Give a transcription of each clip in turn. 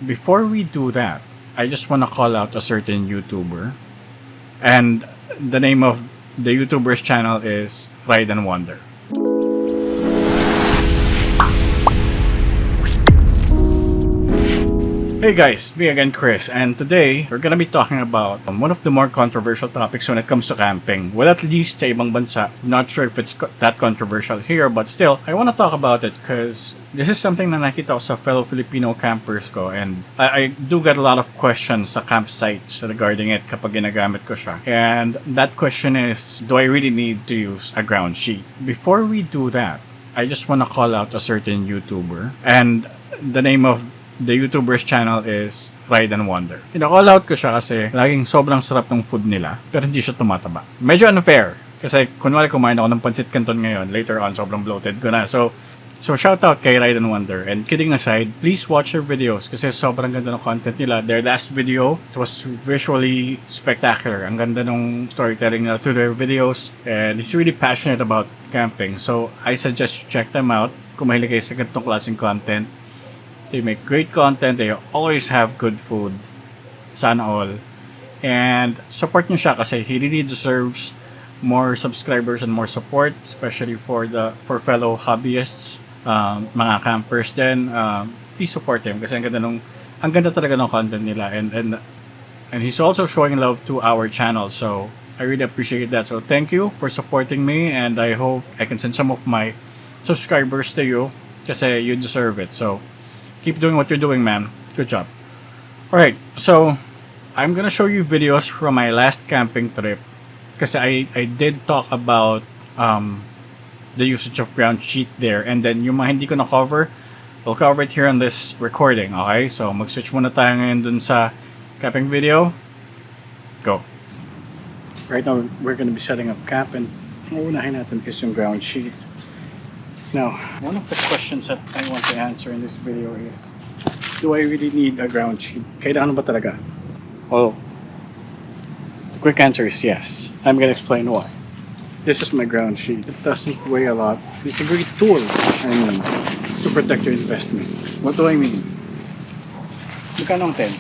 before we do that, I just want to call out a certain YouTuber. And the name of the YouTuber's channel is Ride Juander. Hey guys, me again Chris, and today we're gonna be talking about one of the more controversial topics when it comes to camping. Well, at least sa ibang bansa. Not sure if it's that controversial here, but still, I wanna talk about it because this is something na nakita ko sa fellow Filipino campers ko, and I do get a lot of questions sa campsites regarding it kapag ginagamit ko siya. And that question is, do I really need to use a ground sheet? Before we do that, I just wanna call out a certain YouTuber, and the name of the YouTuber's channel is Ride Juander. Call out ko siya kasi laging sobrang sarap ng food nila pero hindi siya tumataba. Medyo unfair kasi kunwari kumain ako ng pancit canton ngayon, later on sobrang bloated ko na. So shoutout kay Ride Juander, and kidding aside, please watch their videos kasi sobrang ganda ng content nila. Their last video, it was visually spectacular. Ang ganda ng storytelling nila through their videos, and he's really passionate about camping. So I suggest you check them out kung mahilig kayo sa ganitong klaseng content. They make great content. They always have good food. Sana all. And support nyo siya kasi he really deserves more subscribers and more support, especially for fellow hobbyists, mga campers din. Please support him kasi ang ganda talaga ng content nila, and he's also showing love to our channel. So I really appreciate that. So thank you for supporting me, and I hope I can send some of my subscribers to you kasi you deserve it. So keep doing what you're doing, man. Good job. Alright, so I'm gonna show you videos from my last camping trip kasi I did talk about the usage of ground sheet there, and then yung mga hindi ko na-cover, I'll cover it here on this recording, okay? So mag-switch muna tayo ngayon dun sa camping video. Go. Right now, we're gonna be setting up camp, and uunahin natin is yung ground sheet. Now, one of the questions that I want to answer in this video is, do I really need a ground sheet? Kailangan ba talaga? Well, the quick answer is yes. I'm gonna explain why. This is my ground sheet. It doesn't weigh a lot. It's a great tool, to protect your investment. What do I mean? Magkano ang 10?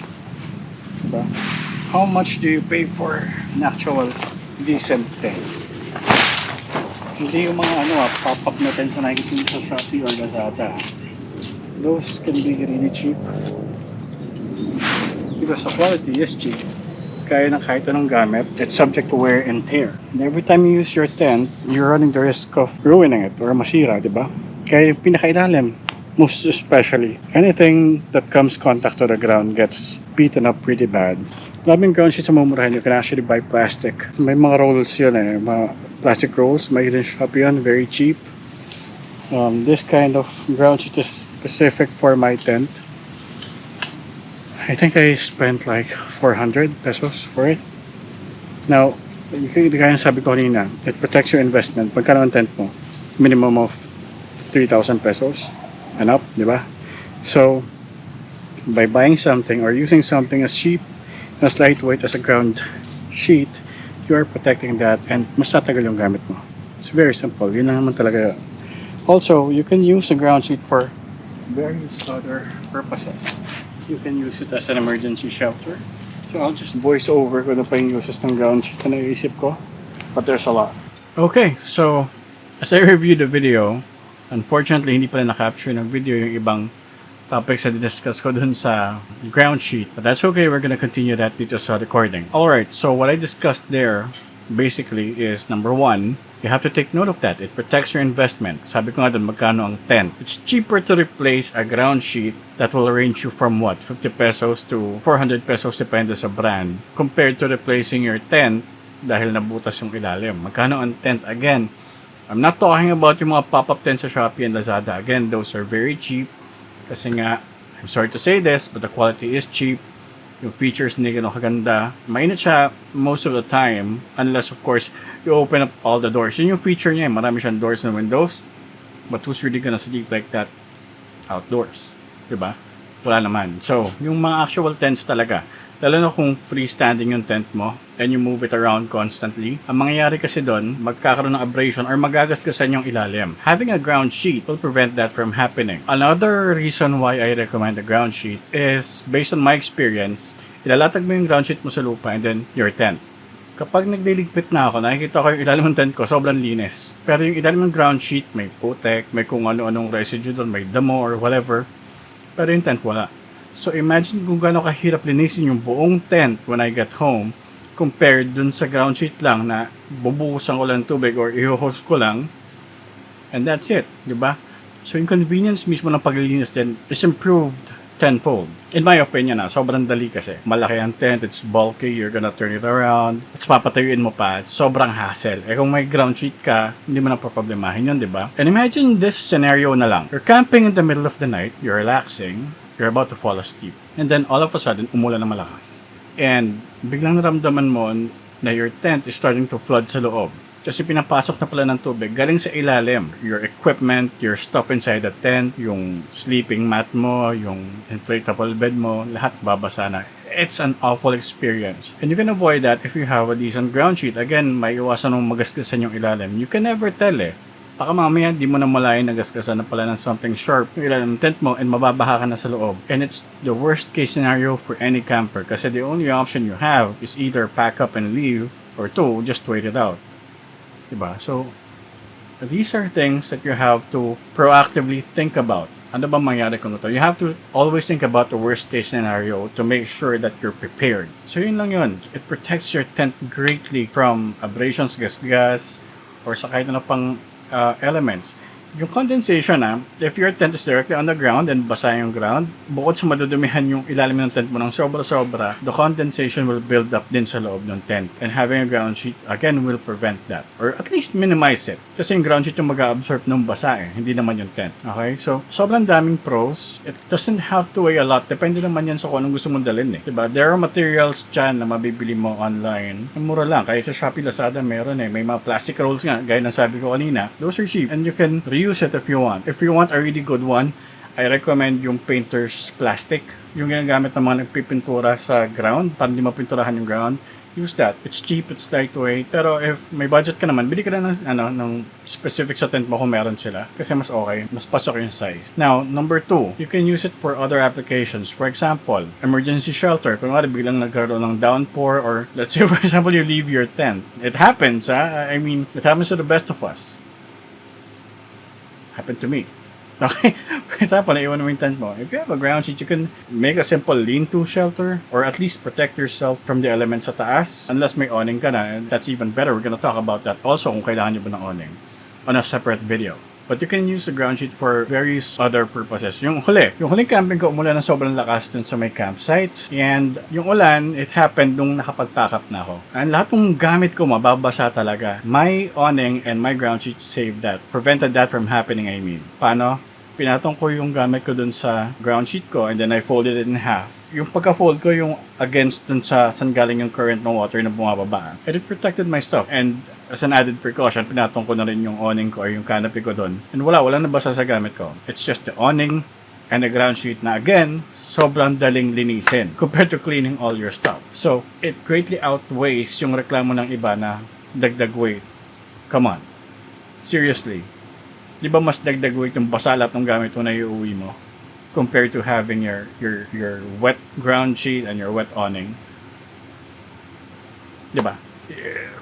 Diba? How much do you pay for an actual decent tent? Hindi yung mga pop-up na tents na nakikita sa Shopee or Lazada. Those can be really cheap because the quality is cheap. Kaya na kahit anong gamit, it's subject to wear and tear. And every time you use your tent, you're running the risk of ruining it or masira, di ba? Kaya yung pinakailalim, most especially, anything that comes contact to the ground gets beaten up pretty bad. Maraming ground sheets sa mamurahan, you can actually buy plastic. May mga rolls yun mga plastic rolls, may hidden shop yun, very cheap. This kind of ground sheet is specific for my tent. I think I spent like 400 pesos for it. Now, kaya sabi ko kanina, it protects your investment. Pagkano ang tent mo? Minimum of 3,000 pesos and up, di ba? So, by buying something or using something as cheap, as lightweight as a ground sheet, you are protecting that, and mas tatagal yung gamit mo. It's very simple. Yun lang naman talaga. Also, you can use a ground sheet for various other purposes. You can use it as an emergency shelter. So I'll just voice over kung ano pa yung uses ng ground sheet na naisip ko. But there's a lot. Okay, so as I reviewed the video, unfortunately hindi pala na-capture ng video yung ibang topics na discuss ko dun sa ground sheet. But that's okay, we're gonna continue that dito sa recording. Alright, so what I discussed there basically is, number one, you have to take note of that. It protects your investment. Sabi ko nga dun, magkano ang tent. It's cheaper to replace a ground sheet that will range you from 50 pesos to 400 pesos depende sa brand, compared to replacing your tent dahil nabutas yung ilalim. Magkano ang tent? Again, I'm not talking about yung mga pop-up tents sa Shopee and Lazada. Again, those are very cheap. Kasi nga, I'm sorry to say this, but the quality is cheap. Yung features hindi ganun kaganda. Mainit siya most of the time, unless of course, you open up all the doors. Yun yung feature niya, marami siyang doors and windows. But who's really gonna sleep like that outdoors? Diba? Wala naman. So, yung mga actual tents talaga, Lalo na kung freestanding yung tent mo and you move it around constantly. Ang mangyayari kasi doon, magkakaroon ng abrasion or magagasgasan yung ilalim. Having a ground sheet will prevent that from happening. Another reason why I recommend the ground sheet is based on my experience, ilalatag mo yung ground sheet mo sa lupa and then your tent. Kapag nagliligpit na ako, nakikita ko yung ilalim ng tent ko, sobrang linis. Pero yung ilalim ng ground sheet, may putek, may kung ano-anong residue doon, may damo or whatever. Pero yung tent wala. So imagine kung gaano kahirap linisin yung buong tent when I get home compared dun sa ground sheet lang na bubuhusan ko lang tubig or i-hose ko lang and that's it, di ba? So yung convenience mismo ng paglilinis din is improved tenfold. In my opinion sobrang dali kasi. Malaki ang tent, it's bulky, you're gonna turn it around, it's papatayuin mo pa, it's sobrang hassle. Kung may ground sheet ka, hindi mo na problemahin yun, di ba? And imagine this scenario na lang. You're camping in the middle of the night, you're relaxing, you're about to fall asleep, and then all of a sudden, umulan na malakas. And biglang naramdaman mo na your tent is starting to flood sa loob. Kasi pinapasok na pala ng tubig galing sa ilalim. Your equipment, your stuff inside the tent, yung sleeping mat mo, yung inflatable bed mo, lahat babasa na. It's an awful experience. And you can avoid that if you have a decent ground sheet. Again, may iwasan mong magasgasan yung ilalim. You can never tell Baka mamaya di mo na malayan nagasgasan na pala ng something sharp yung ilalim ng tent mo and mababaha ka na sa loob. And it's the worst case scenario for any camper kasi the only option you have is either pack up and leave or two, just wait it out. Diba? So, these are things that you have to proactively think about. Ano ba mangyari kung ito? You have to always think about the worst case scenario to make sure that you're prepared. So, yun lang yun. It protects your tent greatly from abrasions, gas, or sa kahit ano pang elements. Yung condensation if your tent is directly on the ground and basa yung ground, bukod sa madudumihan yung ilalim ng tent mo ng sobra-sobra, the condensation will build up din sa loob ng tent. And having a ground sheet, again, will prevent that. Or at least minimize it. Kasi yung ground sheet yung mag-absorb ng basa hindi naman yung tent. Okay? So, sobrang daming pros. It doesn't have to weigh a lot. Depende naman yan sa kung anong gusto mong dalhin Diba? There are materials dyan na mabibili mo online. Ang mura lang. Kahit sa Shopee, Lazada, meron May mga plastic rolls nga. Gaya ng sabi ko kanina. Those are cheap. And you can use it if you want. If you want a really good one, I recommend yung painter's plastic. Yung ginagamit ng mga nagpipintura sa ground para hindi mapinturahan yung ground. Use that. It's cheap, it's lightweight. Pero if may budget ka naman, bili ka na ng specific sa tent mo kung meron sila. Kasi mas okay. Mas pasok yung size. Now, number 2, you can use it for other applications. For example, emergency shelter. Kung biglang nagkaroon ng downpour or let's say for example, you leave your tent. It happens, I mean, it happens to the best of us. Happened to me. Okay? For example, naiwan mo yung tent mo. If you have a ground sheet, you can make a simple lean-to shelter or at least protect yourself from the elements sa taas. Unless may awning ka na, that's even better. We're gonna talk about that also kung kailangan nyo ba ng awning on a separate video. But you can use the ground sheet for various other purposes. Yung huling camping ko, umulan ng sobrang lakas dun sa may campsite. And yung ulan, it happened nung nakapag-pack up na ako. And lahat ng gamit ko mababasa talaga. My awning and my ground sheet saved that. Prevented that from happening, I mean. Paano? Pinatong ko yung gamit ko dun sa ground sheet ko and then I folded it in half. Yung pagka-fold ko yung against dun sa saan galing yung current ng water na bumababa. And it protected my stuff. And as an added precaution, pinatong ko na rin yung awning ko or yung canopy ko dun. And walang nabasa sa gamit ko. It's just the awning and the ground sheet na again, sobrang daling linisin compared to cleaning all your stuff. So, it greatly outweighs yung reklamo ng iba na dagdag weight. Come on. Seriously. Di ba mas dagdag weight yung basa lahat ng gamit mo na iuwi mo? Compared to having your wet ground sheet and your wet awning. Diba?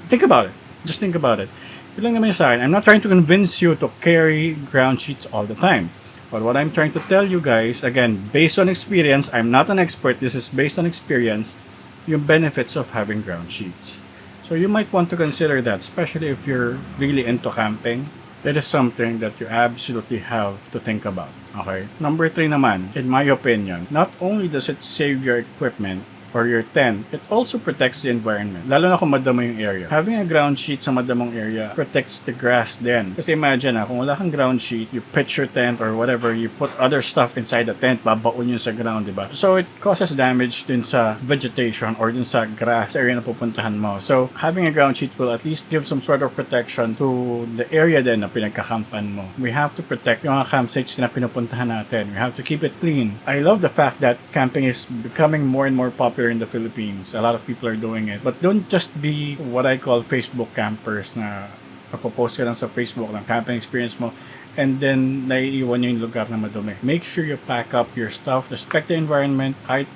Think about it. Just think about it. Yun lang naman yung sa akin. I'm not trying to convince you to carry ground sheets all the time. But what I'm trying to tell you guys, again, based on experience, I'm not an expert, this is based on experience, yung benefits of having ground sheets. So you might want to consider that, especially if you're really into camping. It is something that you absolutely have to think about. Okay? Number 3 naman, in my opinion, not only does it save your equipment or your tent, it also protects the environment. Lalo na kung madamo yung area. Having a ground sheet sa madamong area protects the grass din. Kasi imagine kung wala kang ground sheet, you pitch your tent or whatever, you put other stuff inside the tent, babaon yun sa ground, diba? So it causes damage din sa vegetation or din sa grass area na pupuntahan mo. So having a ground sheet will at least give some sort of protection to the area din na pinagkakampan mo. We have to protect yung mga campsites na pinupuntahan natin. We have to keep it clean. I love the fact that camping is becoming more and more popular popular in the Philippines. A lot of people are doing it. But don't just be what I call Facebook campers na kapopost ka lang sa Facebook ng camping experience mo and then naiiwan nyo yung lugar na madumi. Make sure you pack up your stuff, respect the environment, kahit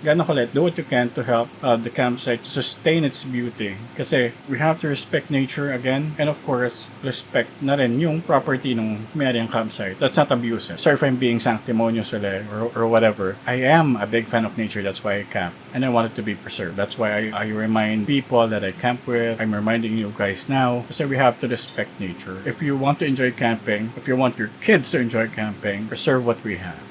gano'n kulit, do what you can to help the campsite sustain its beauty. Kasi we have to respect nature again, and of course, respect na rin yung property ng may-ari ng campsite. Let's not abuse it. Sorry if I'm being sanctimonious or whatever. I am a big fan of nature, that's why I camp. And I want it to be preserved. That's why I remind people that I camp with. I'm reminding you guys now, kasi we have to respect nature. If you want to enjoy camping, if you want your kids to enjoy camping, preserve what we have.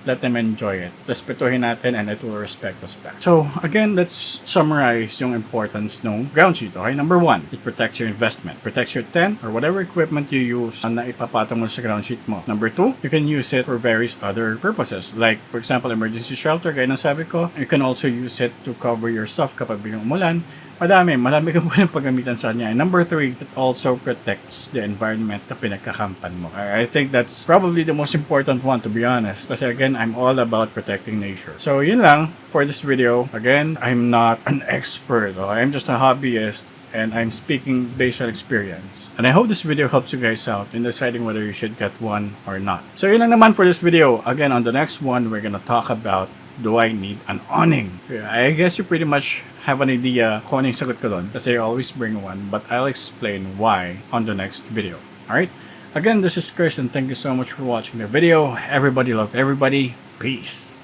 Let them enjoy it. Respetuhin natin and it will respect us back. So, again, let's summarize yung importance ng Groundsheet. Okay, number 1, it protects your investment. Protects your tent or whatever equipment you use na ipapatong mo sa Groundsheet mo. Number 2, you can use it for various other purposes. Like, for example, emergency shelter, gaya ng sabi ko. You can also use it to cover your stuff kapag biglang umulan. Marami ka po ng paggamitan sa kanya. And number 3, it also protects the environment na pinagkakampan mo. I think that's probably the most important one, to be honest. Kasi again, I'm all about protecting nature. So yun lang for this video. Again, I'm not an expert. I'm just a hobbyist and I'm speaking based on experience. And I hope this video helps you guys out in deciding whether you should get one or not. So yun lang naman for this video. Again, on the next one, we're gonna talk about, do I need an awning? I guess you pretty much have an idea kung anong sagot ko doon kasi I always bring one, but I'll explain why on the next video. Alright? Again, this is Chris and thank you so much for watching the video. Everybody love everybody. Peace.